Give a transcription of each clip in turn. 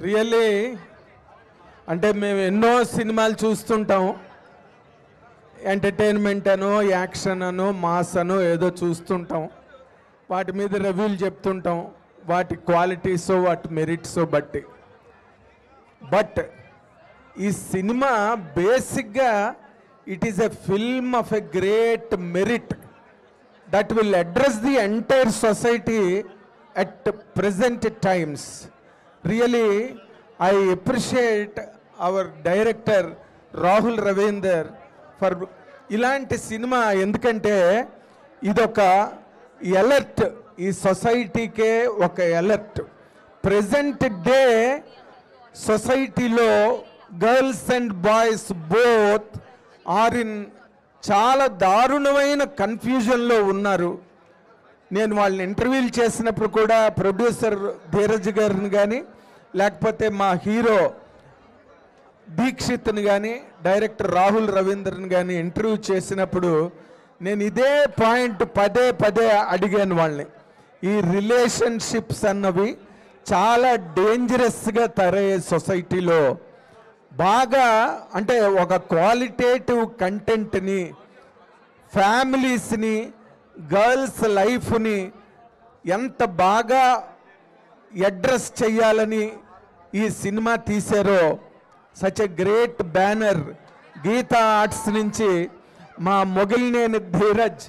Really అంటే మేము ఎన్నో సినిమాలు చూస్తుంటాం. ఎంటర్టైన్మెంట్ అనో, యాక్షన్ అనో, మాస్ అనో ఏదో చూస్తుంటాం. వాటి మీద రివ్యూలు చెప్తుంటాం, వాటి క్వాలిటీసో వాటి మెరిట్సో బట్టి. బట్ ఈ సినిమా బేసిక్గా it is a film of a great merit that will address the entire society at present times. Really, I appreciate our director Rahul Ravindra for ఇలాంటి సినిమా. ఎందుకంటే ఇదొక అలర్ట్, ఈ సొసైటీకే ఒక అలర్ట్. ప్రెజెంట్ డే సొసైటీలో girls and boys both are in చాలా దారుణమైన కన్ఫ్యూజన్లో ఉన్నారు. నేను వాళ్ళని ఇంటర్వ్యూలు చేసినప్పుడు కూడా ప్రొడ్యూసర్ ధీరజ్ గారిని కానీ, లేకపోతే మా హీరో దీక్షిత్ని కానీ, డైరెక్టర్ రాహుల్ రవీంద్రని కానీ ఇంటర్వ్యూ చేసినప్పుడు నేను ఇదే పాయింట్ పదే పదే అడిగాను వాళ్ళని. ఈ రిలేషన్షిప్స్ అన్నవి చాలా డేంజరస్గా తయారయ్యే సొసైటీలో బాగా, అంటే ఒక క్వాలిటేటివ్ కంటెంట్ని, ఫ్యామిలీస్ని, గర్ల్స్ లైఫ్ని ఎంత బాగా అడ్రస్ చేయాలని ఈ సినిమా తీశారో. Such a great banner Geetha Arts నుంచి మా మొగిలినేని ధీరజ్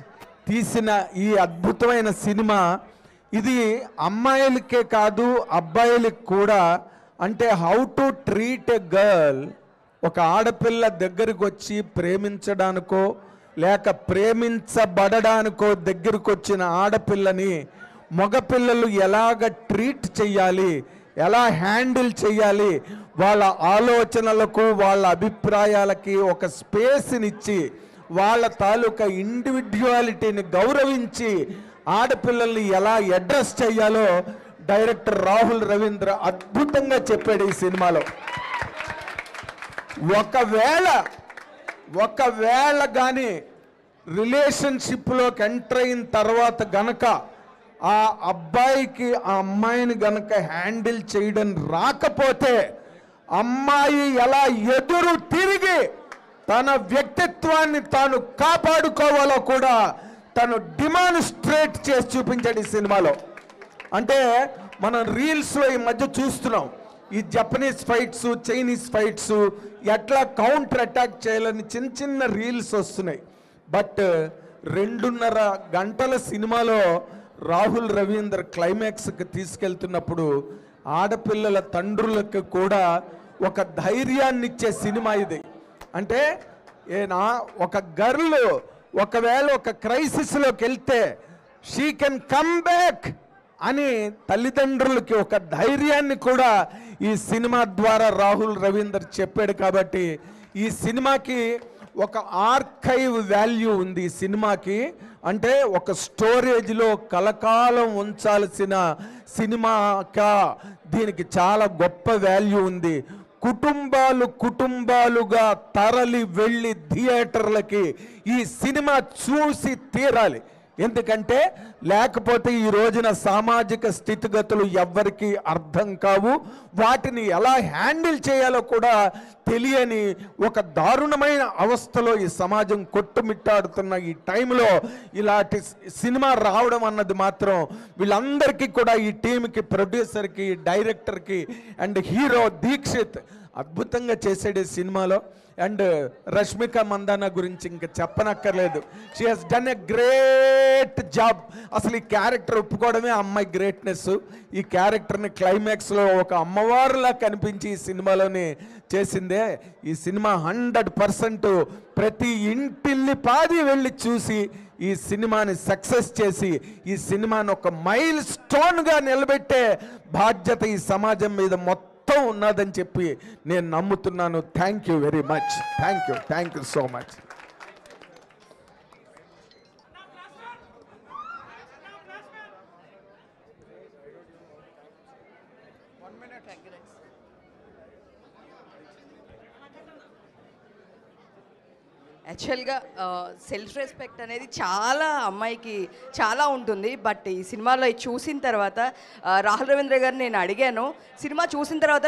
తీసిన ఈ అద్భుతమైన సినిమా. ఇది అమ్మాయిలకే కాదు అబ్బాయిలకి కూడా. అంటే how to treat a girl, ఒక ఆడపిల్ల దగ్గరికి వచ్చి ప్రేమించడానికో లేక ప్రేమించబడడానికో దగ్గరకు వచ్చిన ఆడపిల్లని మగపిల్లలు ఎలాగ ట్రీట్ చేయాలి, ఎలా హ్యాండిల్ చేయాలి, వాళ్ళ ఆలోచనలకు వాళ్ళ అభిప్రాయాలకి ఒక స్పేస్నిచ్చి వాళ్ళ తాలూకా ఇండివిడ్యువాలిటీని గౌరవించి ఆడపిల్లల్ని ఎలా అడ్రస్ చేయాలో డైరెక్టర్ రాహుల్ రవీంద్ర అద్భుతంగా చెప్పాడు ఈ సినిమాలో. ఒకవేళ కానీ రిలేషన్షిప్లోకి ఎంటర్ అయిన తర్వాత గనక ఆ అబ్బాయికి ఆ అమ్మాయిని గనక హ్యాండిల్ చేయడం రాకపోతే అమ్మాయి ఎలా ఎదురు తిరిగి తన వ్యక్తిత్వాన్ని తాను కాపాడుకోవాలో కూడా తను డిమాన్స్ట్రేట్ చేసి చూపించాడు ఈ సినిమాలో. అంటే మనం రీల్స్లో ఈ మధ్య చూస్తున్నాం, ఈ జపనీస్ ఫైట్స్, చైనీస్ ఫైట్స్ ఎట్లా కౌంటర్ అటాక్ చేయాలని చిన్న చిన్న రీల్స్ వస్తున్నాయి. బట్ 2.5 గంటల సినిమాలో రాహుల్ రవీంద్ర క్లైమాక్స్కి తీసుకెళ్తున్నప్పుడు ఆడపిల్లల తండ్రులకు కూడా ఒక ధైర్యాన్ని ఇచ్చే సినిమా ఇది. అంటే ఒక గర్ల్ ఒకవేళ ఒక క్రైసిస్లోకి వెళ్తే షీ కెన్ కమ్ బ్యాక్ అని తల్లిదండ్రులకి ఒక ధైర్యాన్ని కూడా ఈ సినిమా ద్వారా రాహుల్ రవీంద్ర చెప్పాడు. కాబట్టి ఈ సినిమాకి ఒక ఆర్కైవ్ వాల్యూ ఉంది. ఈ సినిమాకి అంటే ఒక స్టోరేజ్లో కలకాలం ఉంచాల్సిన సినిమాగా దీనికి చాలా గొప్ప వాల్యూ ఉంది. కుటుంబాలుగా తరలి వెళ్ళి థియేటర్లకి ఈ సినిమా చూసి తీరాలి. ఎందుకంటే లేకపోతే ఈ రోజున సామాజిక స్థితిగతులు ఎవ్వరికీ అర్థం కావు. వాటిని ఎలా హ్యాండిల్ చేయాలో కూడా తెలియని ఒక దారుణమైన అవస్థలో ఈ సమాజం కొట్టుమిట్టాడుతున్న ఈ టైంలో ఇలాంటి సినిమా రావడం అన్నది మాత్రం వీళ్ళందరికీ కూడా, ఈ టీంకి, ప్రొడ్యూసర్కి, డైరెక్టర్కి అండ్ హీరో దీక్షిత్ అద్భుతంగా చేసాడు ఈ సినిమాలో. అండ్ రష్మిక మందాన గురించి ఇంకా చెప్పనక్కర్లేదు. She has done a great job. అసలు ఈ క్యారెక్టర్ ఒప్పుకోవడమే అమ్మాయి గ్రేట్నెస్. ఈ క్యారెక్టర్ని క్లైమాక్స్లో ఒక అమ్మవారులా కనిపించి ఈ సినిమాలోని చేసిందే. ఈ సినిమా 100% ప్రతి ఇంటిల్లి పాది వెళ్ళి చూసి ఈ సినిమాని సక్సెస్ చేసి ఈ సినిమాని ఒక మైల్ స్టోన్గా నిలబెట్టే బాధ్యత ఈ సమాజం మీద మొత్తం ఉన్నదని చెప్పి నేను నమ్ముతున్నాను. Thank you very much. Thank you so much. యాక్చువల్గా సెల్ఫ్ రెస్పెక్ట్ అనేది చాలా అమ్మాయికి చాలా ఉంటుంది. బట్ ఈ సినిమాలో చూసిన తర్వాత రాహుల్ రవీంద్ర గారిని నేను అడిగాను, సినిమా చూసిన తర్వాత